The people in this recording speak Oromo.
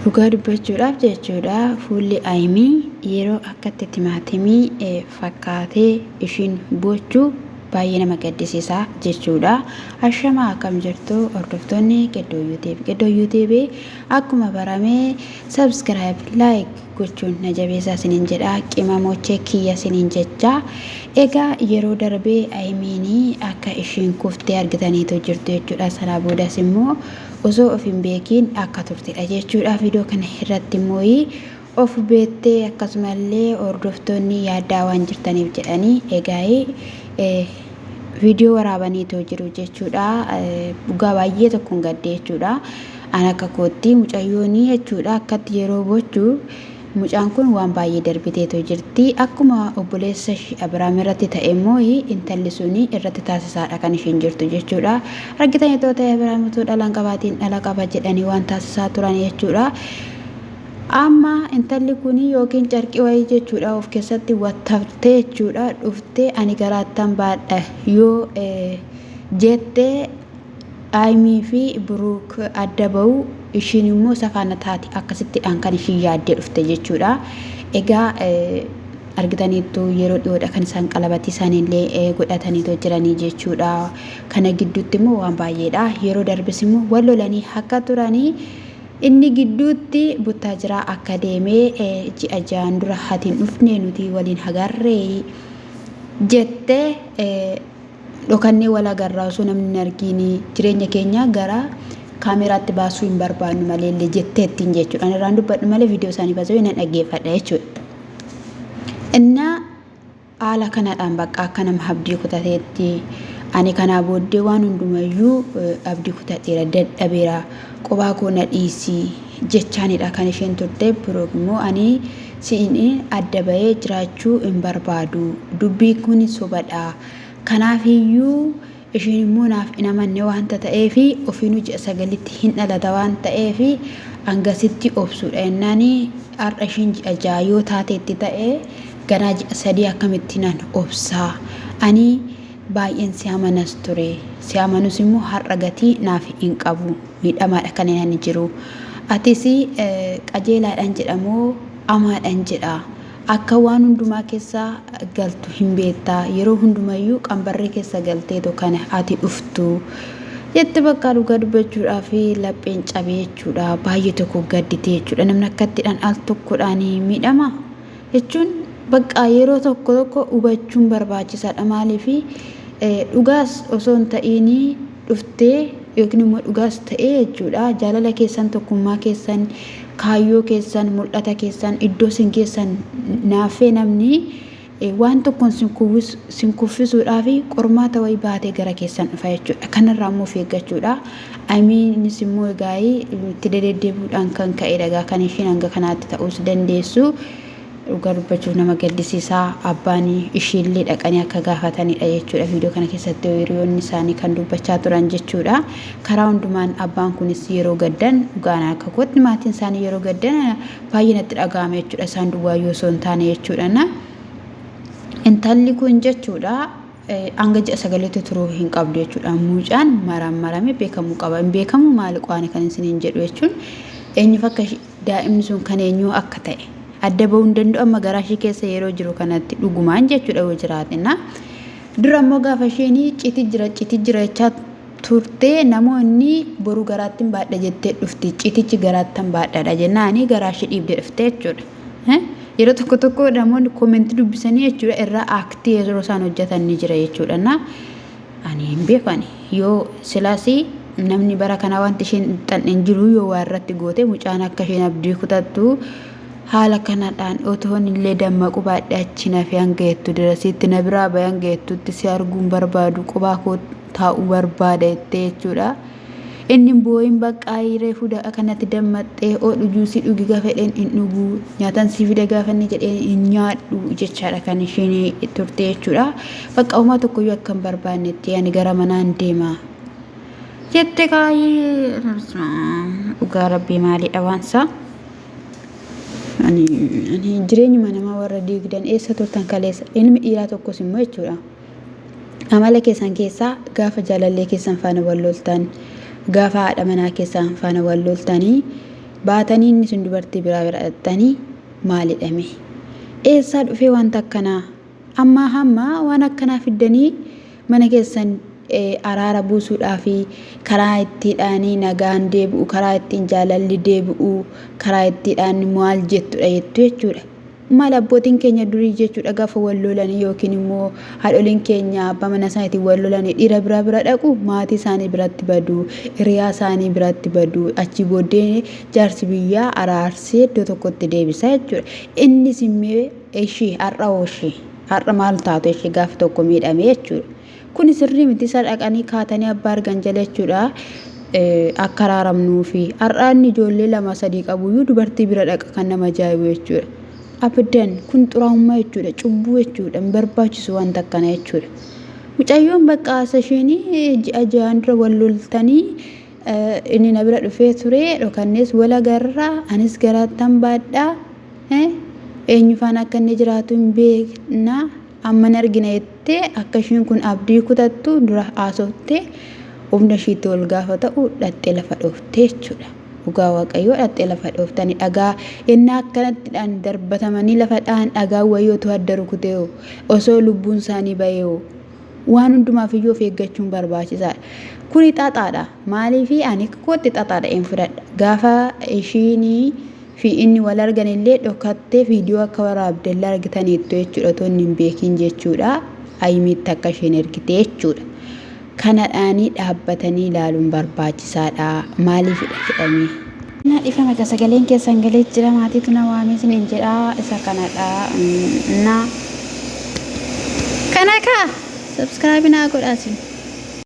Dhugaa dubbachuudhaaf jechuudha fuulli Aayimii yeroo akkatti timaatimii fakkaatee ishiin bochuu baay'ee nama gaddisiisa jechuudha. Ashamaa akkam jirtu hordoftoonni Geddoo YouTube akkuma baramee subscribe like gochuun na jabeessaa isiniin jedha. Qimamochee kiyya isiniin jecha egaa yeroo darbee Aayimiin akka ishiin kuftee argitaniitu jirtu jechuudha. Sana boodas immoo osoo of hin beekin akka turtedha jechuudha. Viidiyoo kana irratti immoo of beettee akkasumallee hordoftoonni yaaddaa waan jirtaniif jedhanii egaa viidiyoo waraabaniitu jiru jechuudha. Dhugaa baay'ee tokkoon gadde jechuudha. Ana akka kootti mucayyoon jechuudha akkatti yeroo bochuu mucaan kun waan baay'ee darbiteetu jirti. Akkuma obboleessa Abiraam irratti ta'e immoo intalli suni irratti taasisaadha kan ishiin jirtu jechuudha. Argitanii ta'e Abiraam utuu dhalaan qabaatiin dhala qaba jedhanii waan taasisaa turan jechuudha. Amma intalli kun yookiin carqii wayii jechuudha of keessatti wattaftee jechuudha dhuftee ani garaattan baadha yoo jettee Aayimii fi Buruuk adda ba'u ishiin immoo safaana taati akkasitti kan ishiin yaaddee dhufte jechuudha. Egaa argitaniitu yeroo dhiyoodha kan isaan qalabatii isaaniillee godhataniitu jiranii jechuudha. Kana gidduutti immoo waan baay'eedha. Yeroo darbis immoo wal lolanii akka turanii inni gidduutti buttaa jira akka deemee ji'a ja'an dura hatiin dhufne nuti waliin hagarree jettee dhokannee wal agarraa osoo namni argini jireenya keenya gara kaameraatti baasuu hin barbaannu malee jetteettiin jechuudha. Ani irraan dubbadhu malee viidiyoo isaanii baasuu nan dhaggeeffadha jechuudha. Inna haala kanadhaan bakka akka nama abdii kutateetti ani kanaa booddee waan hundumayyuu abdii kutateera dadhabeera qophaa koo na dhiisii jechaanidha kan isheen turte. Buruuk immoo ani siin adda bahee jiraachuu hin barbaadu dubbii kun sobadha. Kanaafiyyuu ishiin immoo naaf hin amanne waanta ta'eef ofiinuu ji'a sagalitti hin dhalata waan ta'eef hangasitti obsuudha. Innaani har'a ishiin ji'a ja'a yoo taateetti ta'e ganaa ji'a sadii akkamitti nan obsaa. Ani baay'een si amanas ture. Si amanus immoo har'a gatii naaf hin qabu. Miidhamaadha kan inni jiru. Atis qajeelaadhaan jedhamoo amaadhaan jedha. Akka waan hundumaa keessa galtu hin beektaa. Yeroo hundumayyuu qambarree keessa galteetu kana ati dhuftu jette bakka dhugaa dubbachuudhaaf lapheen cabee jechuudha. Baay'ee tokko gaddite jechuudha. Namni akkattiidhaan al tokkodhaan miidhama jechuun bakka yeroo tokko hubachuun barbaachisaadha. Maaliif dhugaas osoo hin ta'iin dhuftee yookiin immoo dhugaas ta'ee jechuudha. Jaalala keessan tokkummaa keessan kaayyoo keessan mul'ata keessan iddoo sin keessan naafee namni waan tokkoon sin kuffisuudhaaf qormaata wayii baatee gara keessan dhufa jechuudha. Kanarraa immoo of eeggachuudha. Aayimiinis immoo egaa itti deddeebi'uudhaan kan ka'e dhagaa kan isheen hanga kanaatti ta'uus dandeessu. Dhugaa dubbachuuf nama gaddisiisaa abbaan ishiillee dhaqanii akka gaafatanidha jechuudha. Viidiyoo kana keessatti hiriyoonni isaanii kan dubbachaa turan jechuudha. Karaa hundumaan abbaan kunis yeroo gaddan dhugaan akka kootti maatiin isaanii yeroo gaddan baay'ee natti dhaga'ame jechuudha. Isaan duwwaayyoo osoo hin taane jechuudha. Intalli kun jechuudha hanga ji'a sagalitti turuu hin qabdu jechuudha. Mucaan maramee beekamuu qaba. Hin beekamu maali qo'aane kan isiniin jedhu jechuun eenyuuf akka daa'imni sun kan eenyuu akka ta'e adda bahuu hin danda'u. Amma garaa ishee keessa yeroo jiru kanatti dhugumaan jechuudha yoo jiraatina. Dura immoo gaafa isheen citi jira jechaa turte namoonni boruu garaatti baadha jettee dhufti. Citichi garaatti baadhaadha jennaani garaa ishee dhiibdee dhufte jechuudha. Yeroo tokko namoonni koomentii dubbisanii jechuudha irraa aaktii yeroo isaan hojjetan ni jira jechuudha. Ani hin beekani yoo silaas namni bara kana wanti isheen xan'een jiru yoo waa irratti goote mucaan akka isheen abdii kutattu haala kanadhaan otoon illee dammaqu baadhee achi nafe hanga jettu dirasiitti na biraa bahe hanga jettutti si arguun barbaadu qophaa koo taa'uu barbaada jettee jechuudha. Inni booyin bakka ayiree fuudha kanatti dammaxxee oodhu juusii dhugi gafedheen hin dhugu nyaatan si fida gaafanni jedheen hin nyaadhu jechaadha kan isheen turte jechuudha. Bakka uumaa tokkoyyuu akka hin barbaannetti ani gara manaan deema jette kaayee dhugaa rabbii maalidha waansa. Ani jireenyuma namaa warra diigdan eessa turtan kaleessa ilmi dhiiraa tokkos immoo jechuudha. Amala keessan keessaa gaafa jaalallee keessan faana wal loltan gaafa haadha manaa keessan faana wal loltanii baatanii inni sun dubartii biraa bira dhattanii maalidhame eessaa dhufee wanta akkanaa amma hamma waan akkanaa fiddanii mana keessan araara buusuudhaa fi karaa ittiidhaanii nagaan deebi'u karaa ittiin jaalalli deebi'u karaa ittiidhaan maal jettudha jechuudha. Maal abbootiin keenya durii jechuudha gaafa wal lolanii yookiin immoo haadholiin keenya abbaa mana isaaniitiin wal lolanii dhiira bira dhaqu maatii isaanii biratti badu hiriyaa isaanii biratti badu achi booddee jaarsi biyyaa araarsee iddoo tokkotti deebisa jechuudha. Innis immoo ishii har'a maal taatu ishii gaafa tokko miidhame jechuudha. Kun sirrii miti isa dhaqanii kaatanii abbaa argan jala jechuudha. Akka araaramnuu fi har'aan ijoollee 2-3 qabuyyuu dubartii bira dhaqa kan nama ajaa'ibu jechuudha. Abiddan kun xuraa'ummaa jechuudha cubbuu jechuudha hin barbaachisu wanta akkana jechuudha. Mucayyoon bakka asashiinii ji'a ja'aan dura wal loltanii inni na bira dhufee ture dhokannees wal agarraa anis garaattan baadhaa eenyufaan akka inni jiraatu hin beekna amma argina jettee akka ishiin kun abdii kutattu dura haasoftee humna ishiitti ol gaafa ta'u dhattee lafa dhooftee jechuudha. Dhugaa waaqayyoo dhattee lafa dhooftanii dhagaa innaa akkanattiidhaan darbatamanii lafa dhaan dhagaa wayyootu adda rukutee osoo lubbuun isaanii bahee waan hundumaaf iyyuu of eeggachuun barbaachisaadha. Kuni xaxaadha maaliifi ani kootti xaxaadha hin fudhadha gaafa ishiinii fi inni wal argan illee dhokattee viidiyoo akka waraabdella argitaniittu jechuudha tonni hin beekin jechuudha. Ayimiitti akka isheen ergite jechuudha. Kanadhaanii dhaabbatanii ilaaluun barbaachisaadha maaliifidha jedhamee. Na dhifama sagaleen keessan galee jira maatiitu na waamee isiniin jedha isa kanadha na kana ka subscribe naa godhaa isin.